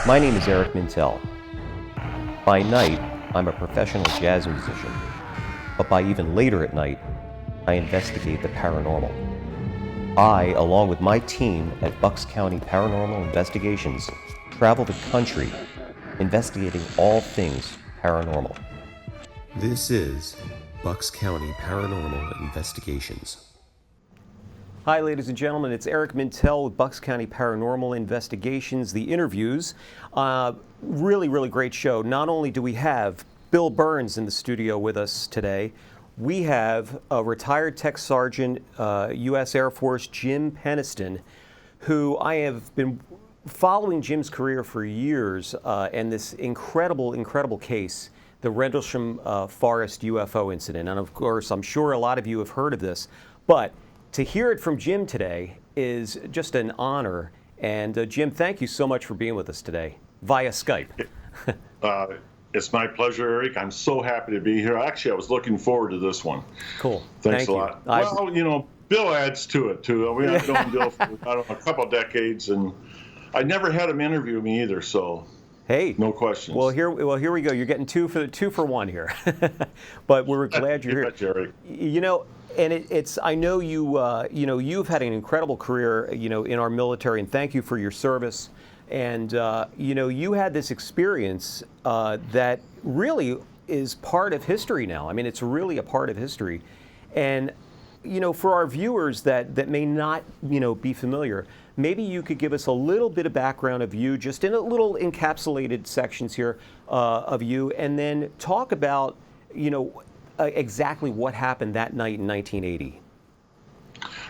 My name is Eric Mintel. By night, I'm a professional jazz musician, but by even later at night, I investigate the paranormal. I, along with my team at Bucks County Paranormal Investigations, travel the country investigating all things paranormal. This is Bucks County Paranormal Investigations. Hi, ladies and gentlemen. It's Eric Mintel with Bucks County Paranormal Investigations. The interviews, really great show. Not only do we have Bill Burns in the studio with us today, we have a retired Tech Sergeant, U.S. Air Force, Jim Penniston, who I have been following Jim's career for years, and this incredible case, the Rendlesham Forest UFO incident. And of course, I'm sure a lot of you have heard of this, but to hear it from Jim today is just an honor. And Jim, thank you so much for being with us today via Skype. It's my pleasure, Eric. I'm so happy to be here. Actually, I was looking forward to this one. Cool. Thanks a lot. Well, you know, Bill adds to it, too. We have known Bill for, I don't know, a couple of decades, and I never had him interview me either, so hey, no questions. Well, here we go. You're getting two for one here. But we're glad you're here. Jerry. You know, and it's I know you you've had an incredible career, in our military, and thank you for your service. And you had this experience that really is part of history now. I mean, it's really a part of history. And for our viewers that may not be familiar, maybe you could give us a little bit of background of you, just in a little encapsulated sections here of you, and then talk about exactly what happened that night in 1980.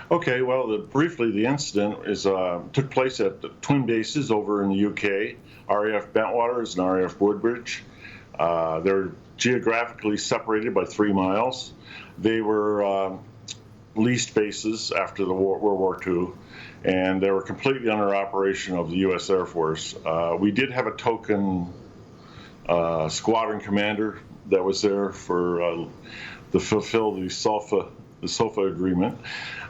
Okay, well, briefly, the incident took place at the twin bases over in the UK, RAF Bentwaters and RAF Woodbridge. They're geographically separated by 3 miles. They were leased bases after the World War II, and they were completely under operation of the U.S. Air Force. We did have a token squadron commander that was there to fulfill the SOFA agreement,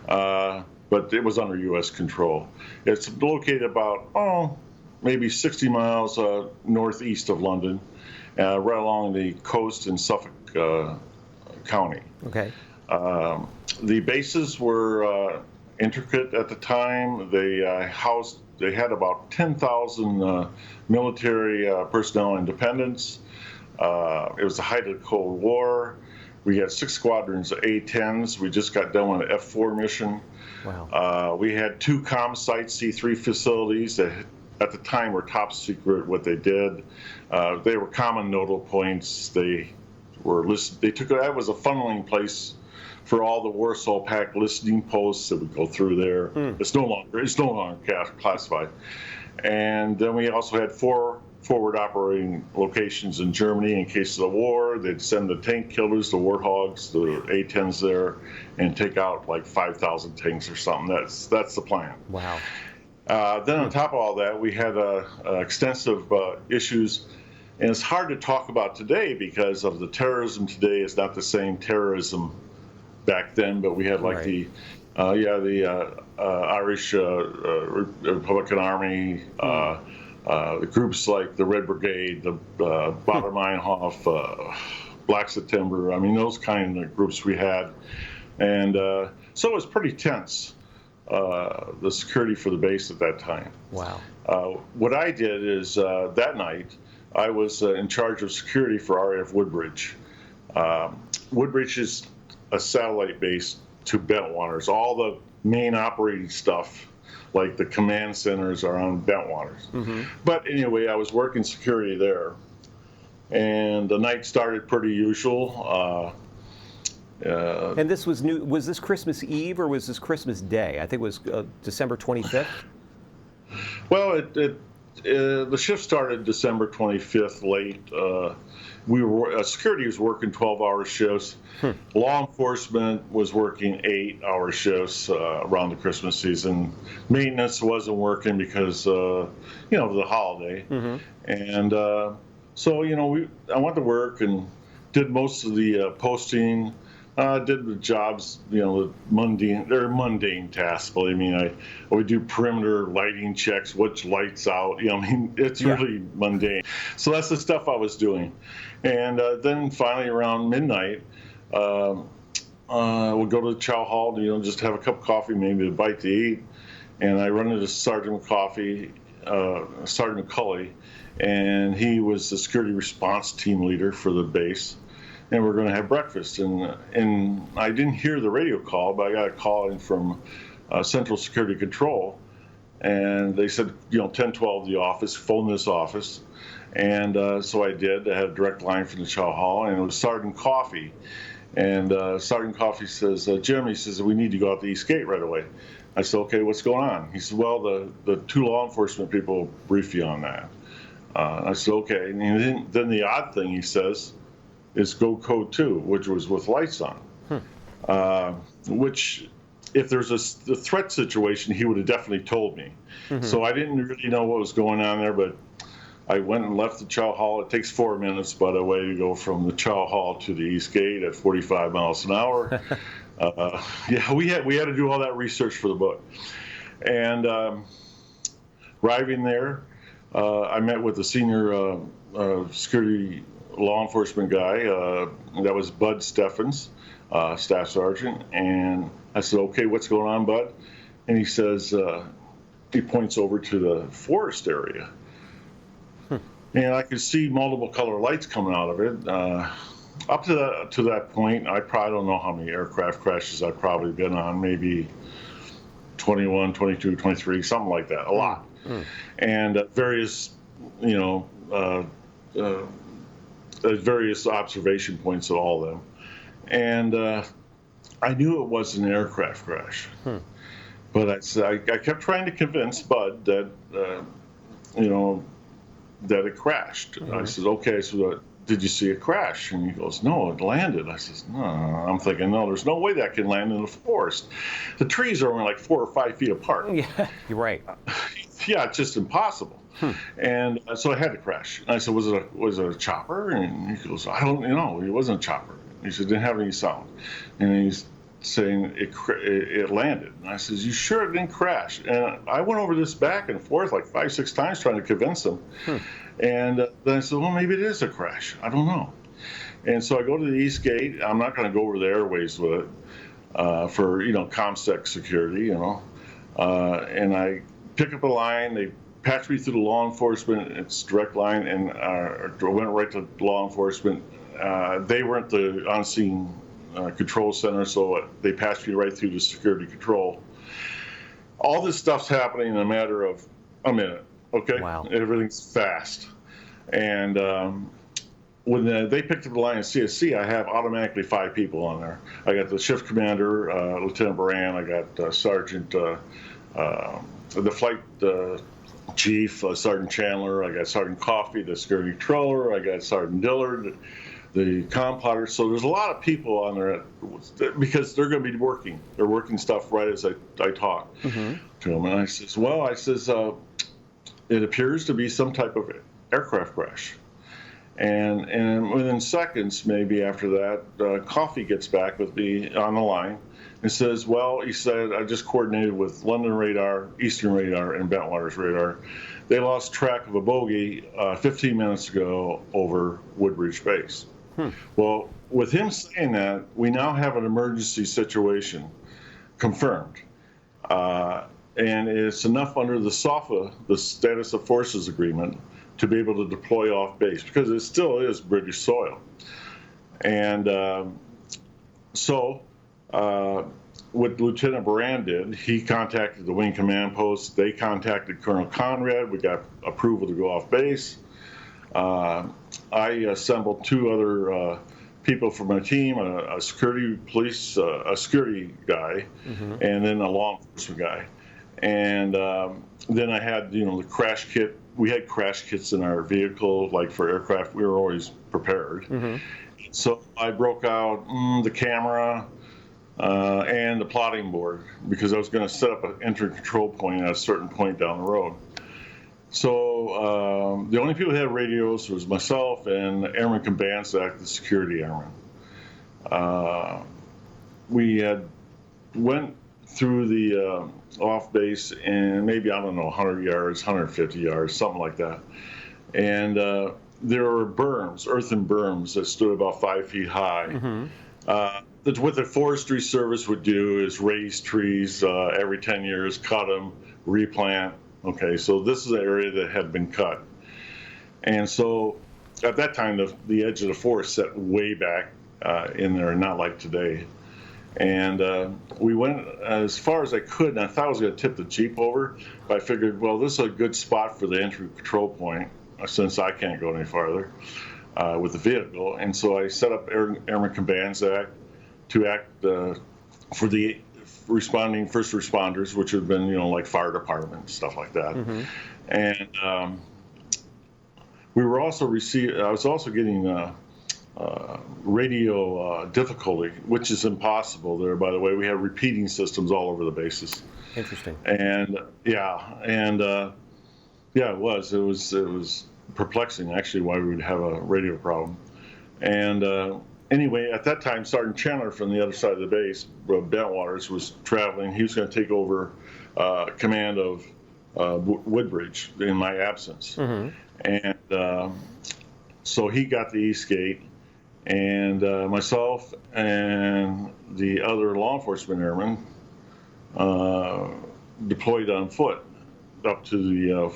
but it was under U.S. control. It's located about, maybe 60 miles northeast of London, right along the coast in Suffolk County. Okay. The bases were intricate at the time. They had about 10,000 military personnel and dependents. It was the height of the Cold War. We had 6 squadrons of A-10s. We just got done with an F-4 mission. Wow. We had 2 comm sites, C3 facilities that at the time were top secret what they did. They were common nodal points. They were listed. That was a funneling place for all the Warsaw Pact listening posts that would go through there. It's no longer classified. And then we also had 4 forward operating locations in Germany in case of the war. They'd send the tank killers, the Warthogs, the A-10s there, and take out like 5,000 tanks or something. That's the plan. Wow. Then on top of all that, we had extensive issues, and it's hard to talk about today because of the terrorism today is not the same terrorism back then, but we had like the Irish Republican Army, the groups like the Red Brigade, the Baader Meinhof, Black September. I mean, those kind of groups we had, and so it was pretty tense. The security for the base at that time. Wow. What I did is that night I was in charge of security for RAF Woodbridge. Woodbridge is a satellite base to Bentwaters. All the main operating stuff, like the command centers, are on Bentwaters. Mm-hmm. But anyway, I was working security there, and the night started pretty usual. And this was new. Was this Christmas Eve or was this Christmas Day? I think it was December 25th. Well, the shift started December 25th late. Security was working 12-hour shifts. Law enforcement was working 8-hour shifts around the Christmas season. Maintenance wasn't working because of the holiday. Mm-hmm. And so I went to work and did most of the posting, Did the jobs, the mundane tasks. Believe me, I would do perimeter lighting checks, which lights out. It's really mundane. So that's the stuff I was doing. And then finally around midnight, we'll go to the chow hall, just have a cup of coffee, maybe a bite to eat. And I run into Sergeant McCulley, and he was the security response team leader for the base. And we're going to have breakfast. And I didn't hear the radio call, but I got a call in from Central Security Control. And they said, 1012 the office, phone this office. And so I did. I had a direct line from the chow hall, and it was Sergeant Coffey. And Sergeant Coffey says, Jim, he says, we need to go out the East Gate right away. I said, okay, what's going on? He said, well, the two law enforcement people will brief you on that. I said, okay. And then the odd thing he says is go code 2, which was with lights on, which if there's a threat situation, he would have definitely told me. So I didn't really know what was going on there, but I went and left the chow hall. It takes 4 minutes, by the way, to go from the chow hall to the East Gate at 45 miles an hour. We had to do all that research for the book. And arriving there, I met with the senior security law enforcement guy. That was Bud Steffens, staff sergeant. And I said, okay, what's going on, Bud? And he says, he points over to the forest area. And I could see multiple color lights coming out of it. Up to that point, I probably don't know how many aircraft crashes I've probably been on, maybe 21, 22, 23, something like that, a lot. And various, various observation points at all of them. And I knew it was an aircraft crash. But I kept trying to convince Bud that, that it crashed. I said, okay, so did you see it crash? And he goes, no, it landed. I says, no. I'm thinking, no, there's no way that can land in the forest. The trees are only like 4 or 5 feet apart. Yeah, you're right. Yeah, it's just impossible. And so it had to crash. And I said, was it a chopper? And he goes, I don't know. It wasn't a chopper. He said, it didn't have any sound. And he's saying it landed. And I says, you sure it didn't crash? And I went over this back and forth like 5, 6 times trying to convince him. And then I said, well, maybe it is a crash. I don't know. And so I go to the East Gate. I'm not going to go over the airways with it for, ComSec security, and I pick up a line. They patch me through the law enforcement. It's direct line, and I went right to law enforcement. They weren't the on-scene control center, so they passed me right through to security control. All this stuff's happening in a matter of a minute. Okay. Wow. Everything's fast. And when they picked up the line at CSC, I have automatically 5 people on there. I got the shift commander, Lieutenant Baran. I got Sergeant, the flight chief, Sergeant Chandler. I got Sergeant Coffey, the security controller. I got Sergeant Dillard, the comm plotter. So there's a lot of people on there because they're going to be working. They're working stuff right as I talk to them. And I says, it appears to be some type of aircraft crash. And within seconds, maybe after that, Coffey gets back with me on the line and says, well, he said, I just coordinated with London Radar, Eastern Radar, and Bentwaters Radar. They lost track of a bogey 15 minutes ago over Woodbridge Base. Well, with him saying that, we now have an emergency situation confirmed. And it's enough under the SOFA, the Status of Forces Agreement, to be able to deploy off base because it still is British soil. And so what Lieutenant Baran did, he contacted the Wing Command Post. They contacted Colonel Conrad. We got approval to go off base. I assembled 2 other people from my team, a security guy, and then a law enforcement guy. And then I had, the crash kit. We had crash kits in our vehicle, like for aircraft. We were always prepared. So I broke out the camera and the plotting board because I was going to set up an entry control point at a certain point down the road. So the only people who had radios was myself and Airman Kambanzak, the security airman. we had went through the off base and maybe, I don't know, 100 yards, 150 yards, something like that. And there were berms, earthen berms that stood about 5 feet high. What the Forestry Service would do is raise trees every 10 years, cut them, replant. Okay, so this is an area that had been cut. And so at that time, the edge of the forest set way back in there, not like today. And we went as far as I could, and I thought I was going to tip the Jeep over, but I figured, well, this is a good spot for the entry control point, since I can't go any farther with the vehicle. And so I set up Airman Commands Act to act for the responding first responders, which have been, like fire department, stuff like that. And we were also I was also getting radio difficulty, which is impossible there, by the way. We have repeating systems all over the bases. Interesting. And it was perplexing, actually, why we would have a radio problem. And anyway, at that time, Sergeant Chandler from the other side of the base, Bentwaters, was traveling. He was going to take over command of Woodbridge in my absence. And so he got the East Gate, and myself and the other law enforcement airmen deployed on foot up to the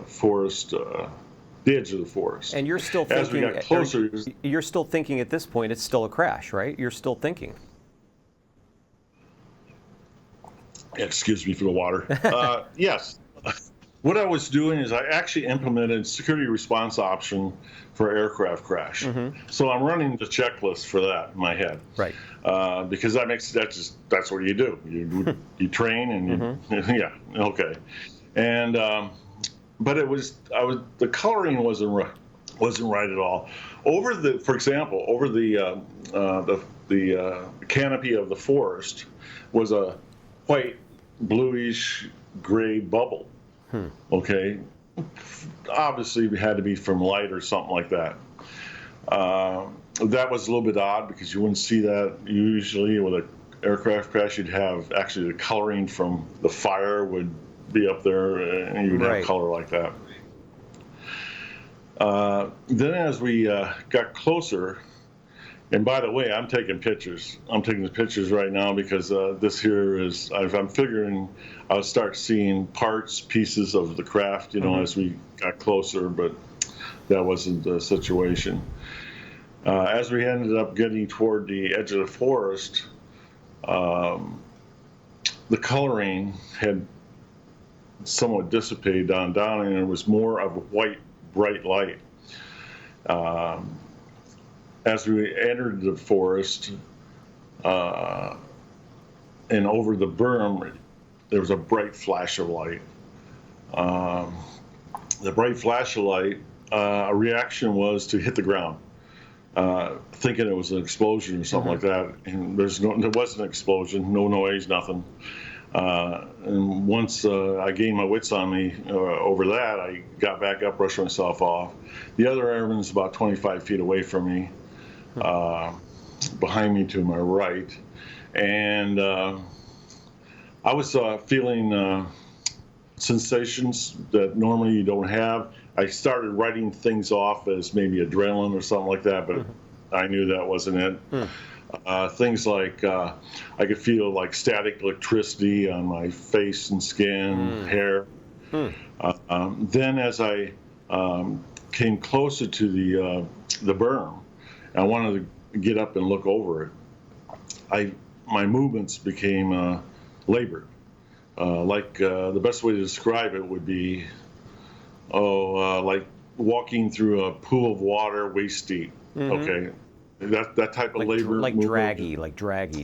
forest, the edge of the forest. And you're still As we thinking, got closer, you're still thinking at this point it's still a crash, right? You're still thinking. Excuse me for the water. Yes. What I was doing is I actually implemented security response option for aircraft crash. So I'm running the checklist for that in my head. Right. Because that's what you do. You train and yeah, okay. And but the coloring wasn't right at all. For example, over the canopy of the forest was a white, bluish, gray bubble. Okay, obviously it had to be from light or something like that. That was a little bit odd because you wouldn't see that usually with an aircraft crash. You'd have actually the coloring from the fire would be up there, and you'd have color like that. Then as we got closer, and by the way, I'm taking pictures. I'm taking the pictures right now because this here is, I'm figuring I'll start seeing parts, pieces of the craft, as we got closer, but that wasn't the situation. As we ended up getting toward the edge of the forest, the coloring had somewhat dissipated down, and it was more of a white, bright light. As we entered the forest and over the berm, there was a bright flash of light. The bright flash of light, a reaction was to hit the ground, thinking it was an explosion or something like that. And there wasn't an explosion, no noise, nothing. And once I gained my wits on me over that, I got back up, brushed myself off. The other airman's about 25 feet away from me, behind me to my right. And I was feeling sensations that normally you don't have. I started writing things off as maybe adrenaline or something like that, but I knew that wasn't it. Things like I could feel like static electricity on my face and skin, hair. Then as I came closer to the berm, I wanted to get up and look over it. My movements became labored. The best way to describe it would be, like walking through a pool of water waist deep. Okay. That type of labor, like draggy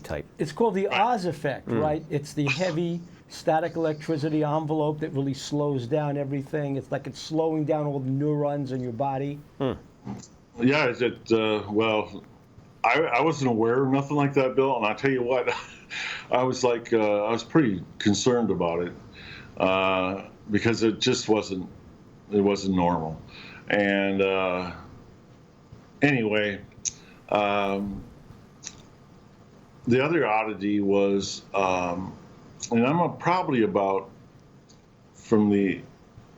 type. It's called the Oz effect, right? It's the heavy static electricity envelope that really slows down everything. It's like it's slowing down all the neurons in your body. Yeah, well, I wasn't aware of nothing like that, Bill. And I tell you what, I was pretty concerned about it because it just wasn't normal. And anyway. the other oddity was, and I'm probably about from the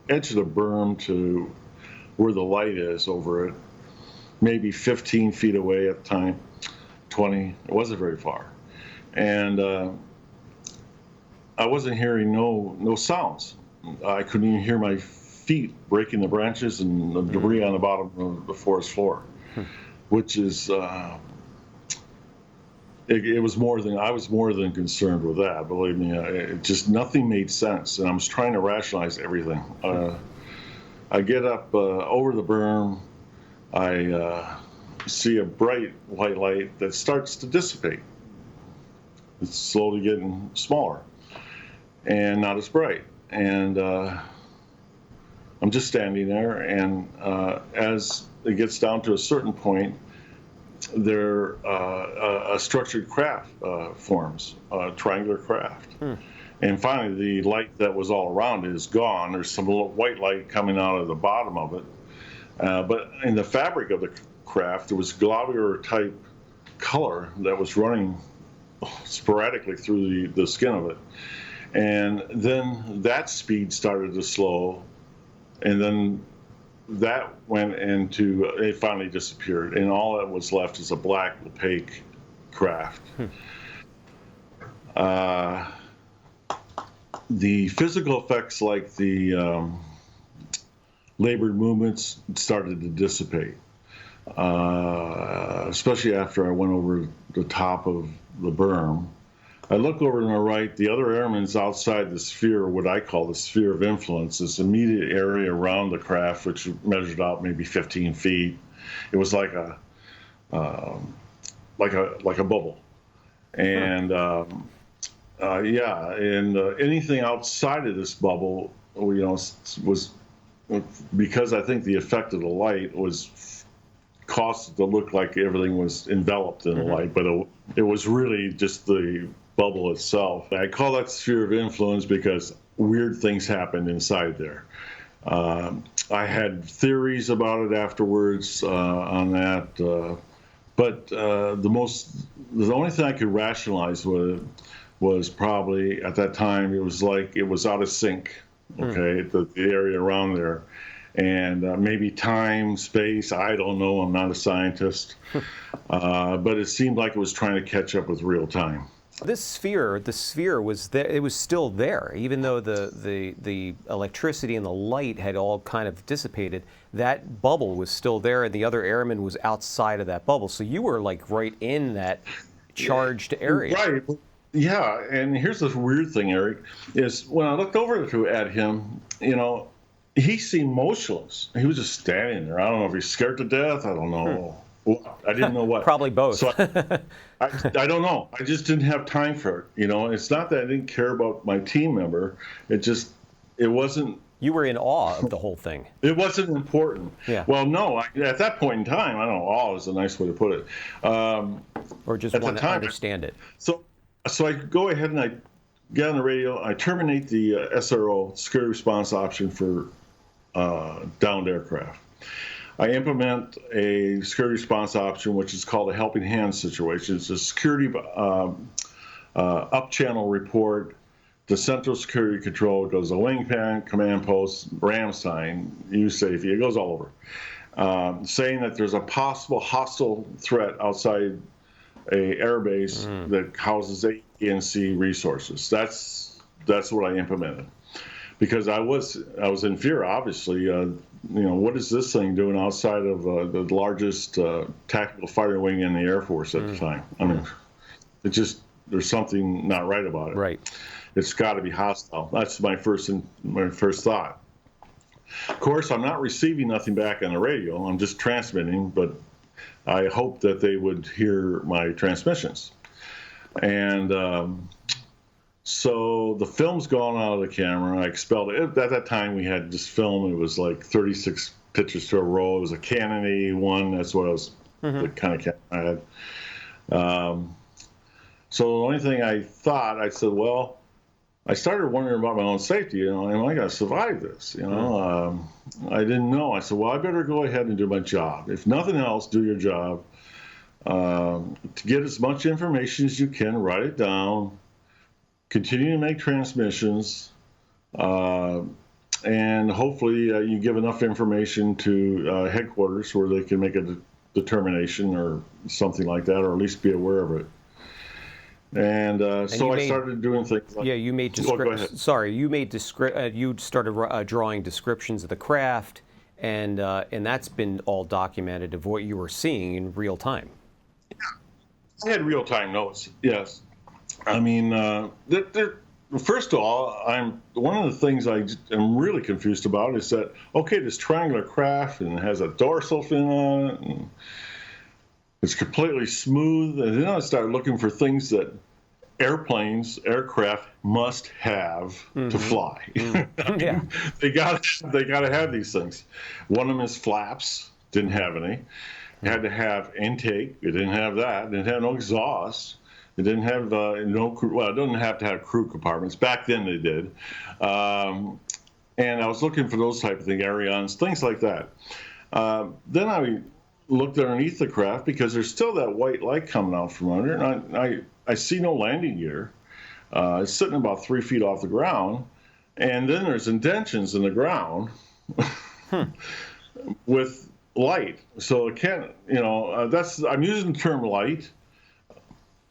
edge of the berm to where the light is over it, maybe 15 feet away at the time, 20. It wasn't very far, and I wasn't hearing no sounds. I couldn't even hear my feet breaking the branches and the debris on the bottom of the forest floor, which is it was more than I was more than concerned with that. Believe me, it just nothing made sense, and I was trying to rationalize everything. I get up over the berm. I see a bright white light that starts to dissipate. It's slowly getting smaller and not as bright. And I'm just standing there, and as it gets down to a certain point, a structured craft forms, a triangular craft. And finally, the light that was all around it is gone. There's some little white light coming out of the bottom of it. But in the fabric of the craft, there was globular type color that was running sporadically through the skin of it. And then that speed started to slow, and then that went into, it finally disappeared, and all that was left is a black, opaque craft. The physical effects, like the labored movements, started to dissipate, especially after I went over the top of the berm. I look over to the right, the other airman's outside the sphere, what I call the sphere of influence, this immediate area around the craft, which measured out maybe 15 feet. It was like a bubble. And anything outside of this bubble, was, because I think the effect of the light was caused it to look like everything was enveloped in the light, but it was really just the bubble itself. I call that sphere of influence because weird things happened inside there. I had theories about it afterwards on that, but the only thing I could rationalize with it was probably at that time it was like it was out of sync. Okay, the area around there. And maybe time, space, I don't know, I'm not a scientist. But it seemed like it was trying to catch up with real time. The sphere was there, it was still there, even though the electricity and the light had all kind of dissipated. That bubble was still there, and the other airman was outside of that bubble. So you were like right in that charged area. Right. Yeah, and here's the weird thing, Eric, is when I looked over at him, he seemed motionless. He was just standing there. I don't know if he's scared to death. I don't know. I didn't know what. Probably both. So I don't know. I just didn't have time for it. It's not that I didn't care about my team member. It wasn't. You were in awe of the whole thing. It wasn't important. Yeah. Well, no. At that point in time, I don't know. Awe is a nice way to put it. Or just want to understand it. So I go ahead and I get on the radio. I terminate the SRO, security response option for downed aircraft. I implement a security response option, which is called a helping hand situation. It's a security up-channel report. The central security control goes to wingman, command post, ram sign, use safety. It goes all over, saying that there's a possible hostile threat outside a airbase that houses A and C resources. That's what I implemented, because I was in fear. Obviously, what is this thing doing outside of the largest tactical fighter wing in the Air Force at the time? I mean, there's something not right about it. Right. It's got to be hostile. That's my first thought. Of course, I'm not receiving nothing back on the radio. I'm just transmitting, but I hoped that they would hear my transmissions. And so the film's gone out of the camera. I expelled it. At that time, we had this film. It was like 36 pictures to a roll. It was a Canon A1. That's what I was, the kind of camera I had. So the only thing I said, well, I started wondering about my own safety. Am I going to survive this? I didn't know. I said, well, I better go ahead and do my job. If nothing else, do your job. to get as much information as you can, write it down, continue to make transmissions, and hopefully you give enough information to headquarters where they can make a determination or something like that, or at least be aware of it. And so I started doing things like... Yeah, you made descriptions. Sorry, you made you started drawing descriptions of the craft, and that's been all documented of what you were seeing in real time. Yeah, I had real-time notes, yes. I mean, first of all, one of the things I am really confused about is that, okay, this triangular craft and it has a dorsal fin on it, and it's completely smooth, and then I started looking for things that aircraft must have to fly. Yeah. They gotta have these things. One of them is flaps, didn't have any. It had to have intake, it didn't have that. It didn't have no exhaust. It didn't have no crew. Well, it doesn't have to have crew compartments. Back then they did. And I was looking for those type of things, Arians, things like that. Then I looked underneath the craft because there's still that white light coming out from under, and I see no landing gear. It's sitting about 3 feet off the ground, and then there's indentions in the ground with light. So it can't, I'm using the term light,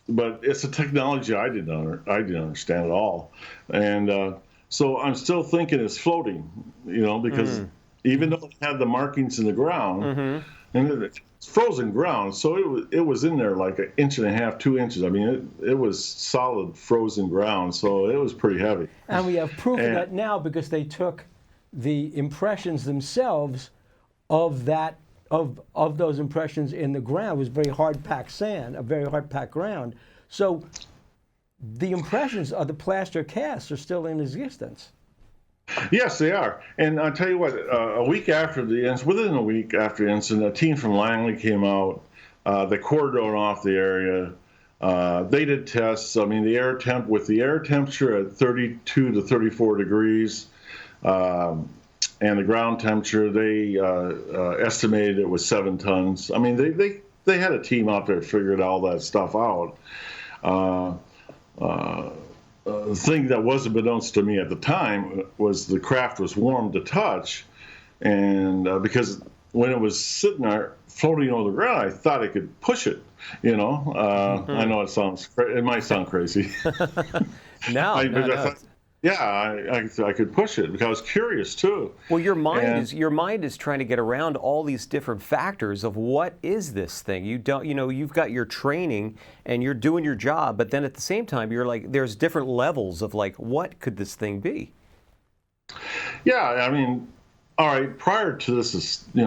but it's a technology I didn't understand at all, and so I'm still thinking it's floating, because even though it had the markings in the ground, and it's frozen ground, so it was in there like 1.5 inches, 2 inches. I mean, it was solid frozen ground, so it was pretty heavy. And we have proof of that now because they took the impressions themselves of that of those impressions in the ground. It was very hard packed sand, a very hard packed ground. So the impressions of the plaster casts are still in existence. Yes, they are. And I'll tell you what, within a week after the incident, a team from Langley came out. They cordoned off the area. They did tests. I mean, the air temperature at 32 to 34 degrees, and the ground temperature, they estimated it was 7 tons. I mean, they had a team out there that figured all that stuff out. The thing that wasn't announced to me at the time was the craft was warm to touch, and because when it was sitting there floating over the ground, I thought I could push it. I know it might sound crazy. No. I could push it because I was curious too. Well, your mind is trying to get around all these different factors of what is this thing. You've got your training and you're doing your job, but then at the same time you're like, there's different levels of like, what could this thing be? Yeah, I mean, all right. Prior to this, I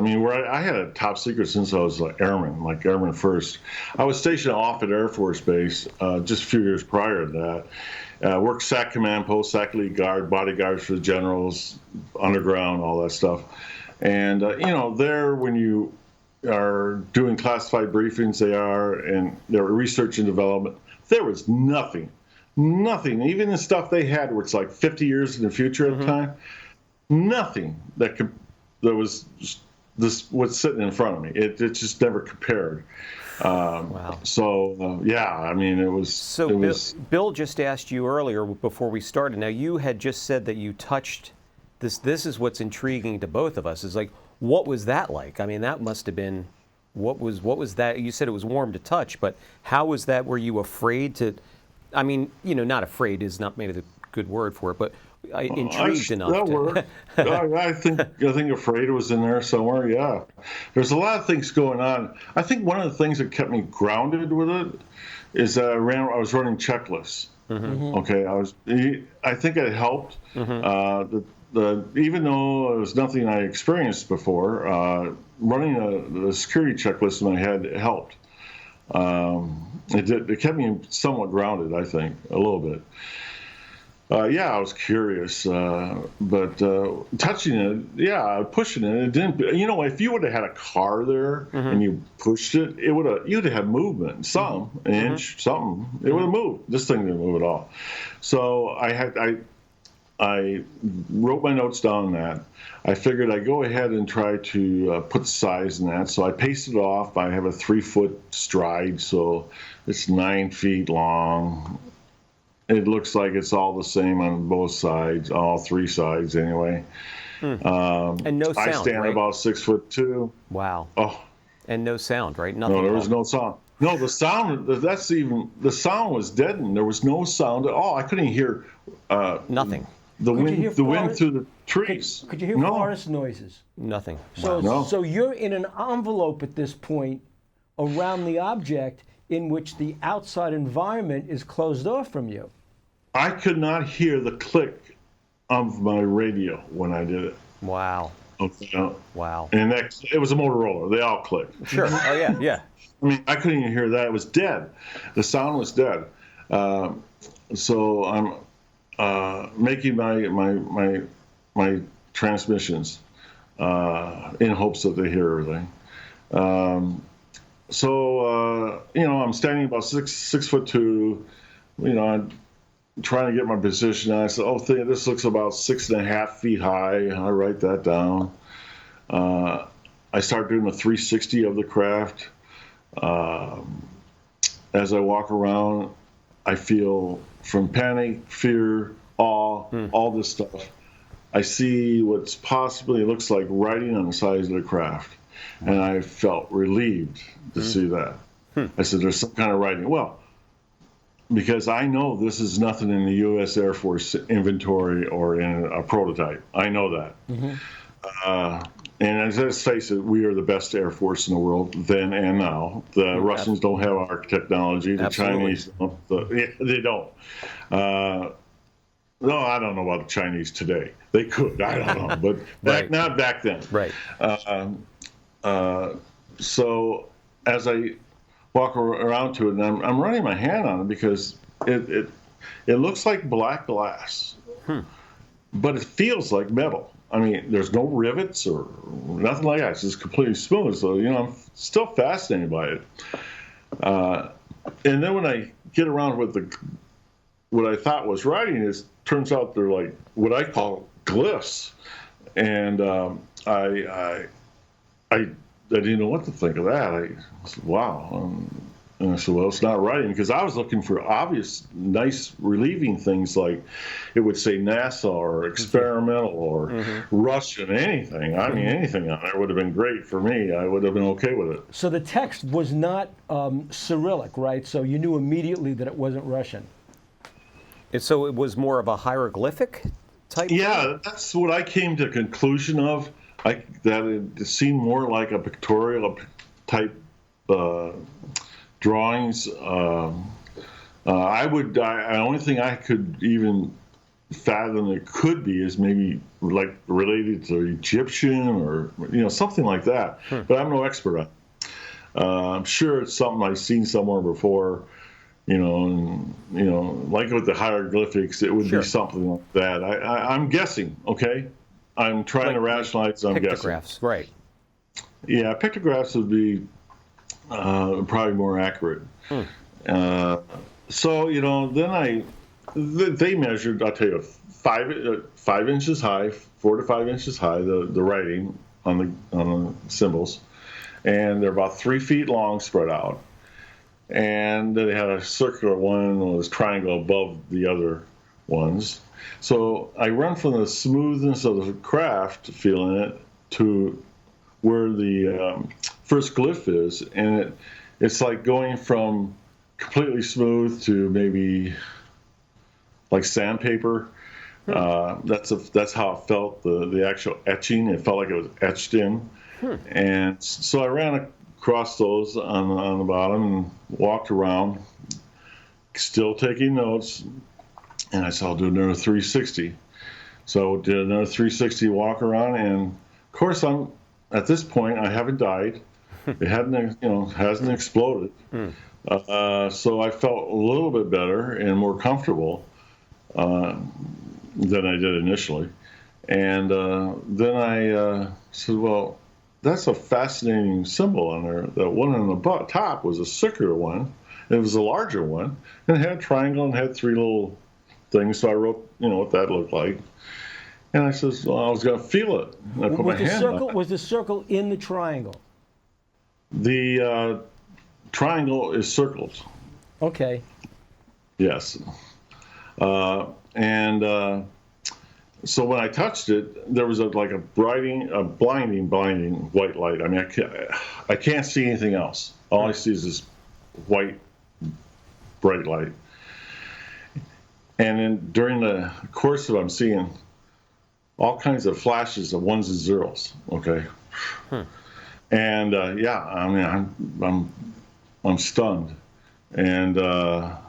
mean, where I had a top secret since I was airman first. I was stationed off at Air Force Base just a few years prior to that. Worked SAC command post, SAC lead guard, bodyguards for the generals, underground, all that stuff. And, there when you are doing classified briefings, and they're research and development, there was nothing, even the stuff they had where it's like 50 years in the future at the time, nothing that was what's sitting in front of me. It just never compared. Wow. So, I mean, it was... So Bill just asked you earlier before we started. Now, you had just said that you touched this. This is what's intriguing to both of us, is like, what was that like? I mean, that must have been... What was that? You said it was warm to touch, but how was that? Were you afraid to... I mean, not afraid is not maybe the good word for it, but intrigued enough. I think afraid was in there somewhere. Yeah, there's a lot of things going on. I think one of the things that kept me grounded with it is that I was running checklists. Okay, I think it helped. Even though it was nothing I experienced before, running a security checklist in my head helped. It kept me somewhat grounded, I think, a little bit. I was curious, but touching it, pushing it, it didn't. If you would have had a car there and you pushed it, you'd have had movement, an inch, something. It would have moved. This thing didn't move at all. So I wrote my notes down on that. I figured I'd go ahead and try to put size in that. So I pasted it off. I have a 3-foot stride, so it's 9 feet long. It looks like it's all the same on both sides, all 3 sides anyway. And no sound, I stand right? about 6'2". Wow. Oh. And no sound, right? Nothing. No, there was no sound. No, the sound, the sound was deadened. There was no sound at all. I couldn't hear Nothing. the wind through the trees. Could you hear forest noises? Nothing. So, No. so you're in an envelope at this point around the object in which the outside environment is closed off from you. I could not hear the click of my radio when I did it. Wow. Okay. Wow. And it was a Motorola. They all clicked. Sure. Oh, yeah, yeah. I mean, I couldn't even hear that. It was dead. The sound was dead. So I'm making my transmissions in hopes that they hear everything. I'm standing about 6'2". I'm trying to get my position. And I said, this looks about 6.5 feet high. I write that down. I start doing a 360 of the craft. As I walk around, I feel from panic, fear, awe, all this stuff. I see what's possibly looks like writing on the sides of the craft. And I felt relieved to see that. I said, there's some kind of writing. Well, because I know this is nothing in the U.S. Air Force inventory or in a prototype. I know that. And let's face it, we are the best Air Force in the world then and now. The Russians don't have our technology. The Chinese don't. They don't. No, I don't know about the Chinese today. They could. I don't know. But not back then. Right. So as I walk around to it, and I'm running my hand on it because it looks like black glass, but it feels like metal. I mean, there's no rivets or nothing like that. It's just completely smooth. So, I'm still fascinated by it. And then when I get around with what I thought was writing, turns out they're like what I call glyphs. And I didn't know what to think of that. I said, wow. And I said, well, it's not writing, because I was looking for obvious, nice, relieving things like it would say NASA or experimental or Russian, anything. I mean, anything on there would have been great for me. I would have been okay with it. So the text was not Cyrillic, right? So you knew immediately that it wasn't Russian. And so it was more of a hieroglyphic type? Yeah, that's what I came to a conclusion of. That it seemed more like a pictorial type drawings. The only thing I could even fathom it could be is maybe like related to Egyptian or something like that. But I'm no expert on it. I'm sure it's something I've seen somewhere before. Like with the hieroglyphics, it would be something like that. I'm guessing. Okay, I'm trying to rationalize. I'm guessing. Pictographs, right? Yeah, pictographs would be probably more accurate. So then they measured. I'll tell you, 5 inches high, 4 to 5 inches high. The writing on the symbols, and they're about 3 feet long, spread out. And they had a circular one that was triangle above the other ones. So I run from the smoothness of the craft, feeling it, to where the first glyph is, and it's like going from completely smooth to maybe like sandpaper. That's how it felt. The actual etching, it felt like it was etched in. And so I ran across those on the bottom and walked around, still taking notes. And I said, I'll do another 360. So I did another 360 walk around, and of course at this point I haven't died. It hasn't exploded. So I felt a little bit better and more comfortable than I did initially. And then I said, well, that's a fascinating symbol on there. The one on the top was a circular one. It was a larger one, and it had a triangle and had 3 little thing, so I wrote, what that looked like. And I says, well, I was going to feel it. And I put my hand on it. Was the circle in the triangle? The triangle is circled. Okay. Yes. So when I touched it, there was a blinding white light. I mean, I can't see anything else. All I see is this white, bright light. And then during the course of it, I'm seeing all kinds of flashes of ones and zeros. Okay. And yeah, I mean, I'm stunned. And then I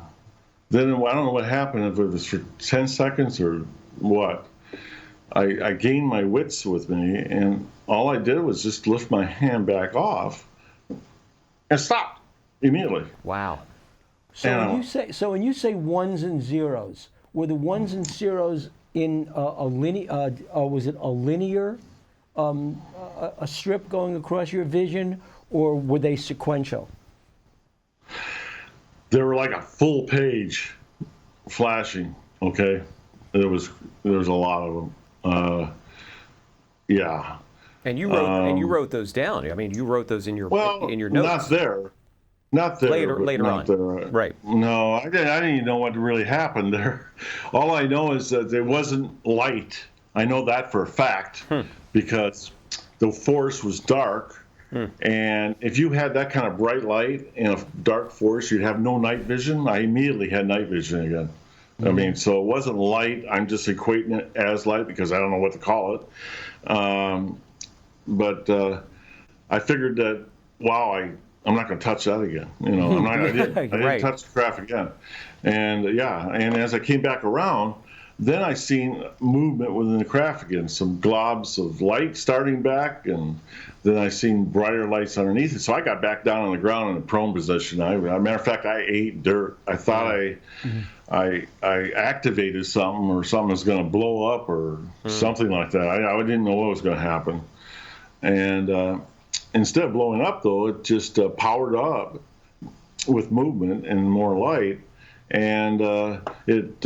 don't know what happened, if it was for 10 seconds or what. I gained my wits with me, and all I did was just lift my hand back off and stopped immediately. Wow. So when you say ones and zeros, were the ones and zeros in a linear? Was it a linear, a strip going across your vision, or were they sequential? They were like a full page flashing. Okay, there was a lot of them. Yeah. And you wrote those down. I mean, you wrote those in your notes. Not there. Later on. There. Right. No, I didn't even know what really happened there. All I know is that there wasn't light. I know that for a fact because the forest was dark. And if you had that kind of bright light in a dark forest, you'd have no night vision. I immediately had night vision again. I mean, so it wasn't light. I'm just equating it as light because I don't know what to call it. But I figured that, I'm not going to touch that again. I didn't touch the craft again. And and as I came back around, then I seen movement within the craft again, some globs of light starting back, and then I seen brighter lights underneath it. So I got back down on the ground in a prone position. Matter of fact, I ate dirt. I thought I activated something, or something was going to blow up or something like that. I didn't know what was going to happen. And instead of blowing up, though, it just powered up with movement and more light, and it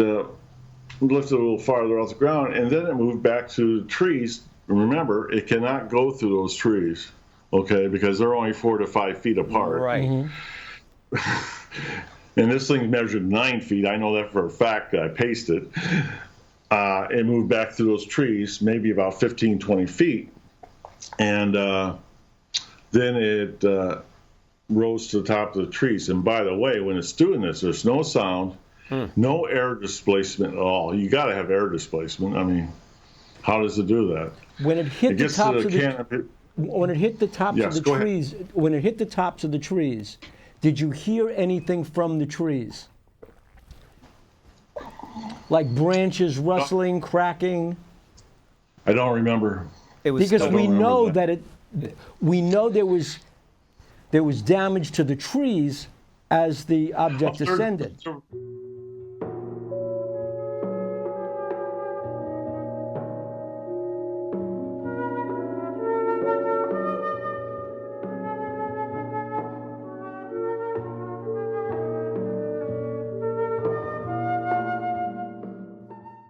lifted a little farther off the ground, and then it moved back to the trees. Remember, it cannot go through those trees, okay, because they're only 4 to 5 feet apart. Right. And this thing measured 9 feet. I know that for a fact. I paced it. It moved back through those trees, maybe about 15, 20 feet. And then it rose to the top of the trees. And by the way, when it's doing this, there's no sound, no air displacement at all. You got to have air displacement. I mean, how does it do that? When it hit the tops of the tops of the trees, did you hear anything from the trees? Like branches rustling, cracking? I don't remember. Because we know there was damage to the trees as the object ascended.